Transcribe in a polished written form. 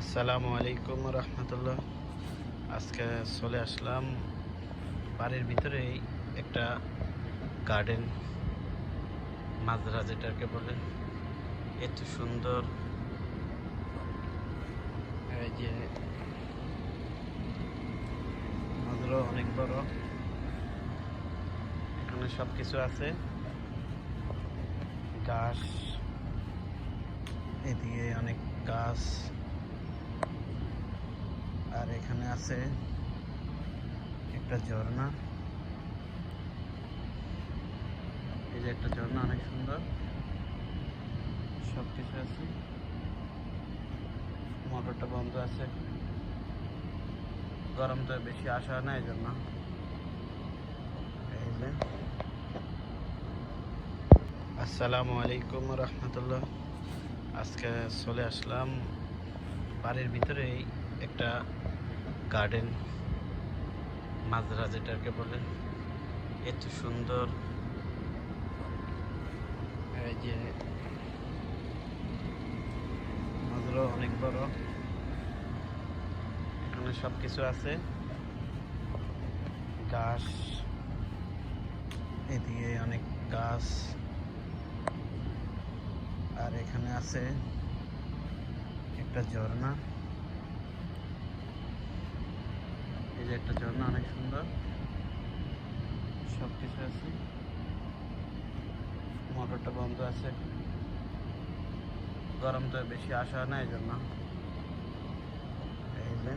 আসসালামু আলাইকুম রহমতুল্লাহ। আজকে চলে আসলাম বাড়ির ভিতরেই একটা গার্ডেন, মাজরা যেটাকে বলে। এত সুন্দর, এই যে মাজরা অনেক বড়, এখানে সব কিছু আছে। গাছ, এদিকে অনেক গাছ, আর এখানে আছে একটা ঝর্ণা। এই যে একটা ঝর্ণা, অনেক সুন্দর, সব কিছু আছে। মোটরটা বন্ধ আছে, গরম তো বেশি আসা হয় না, এই জন্য। এই যে আসসালামু আলাইকুম রহমতুল্লাহ। আজকে চলে আসলাম বাড়ির ভিতরেই একটা গার্ডেন, মাজরা যেটাকে বলে। এত সুন্দর, এই যে মাজরা অনেক বড়, এখানে সব কিছু আছে। গাছ, এদিকে অনেক গাছ, আর এখানে আছে একটা ঝর্ণা। এই যে একটা ঝর্ণা, অনেক সুন্দর, সব কিছু আছে। মোটরটা বন্ধ আছে, গরম তো বেশি আসা হয় না, এই জন্য। এই যে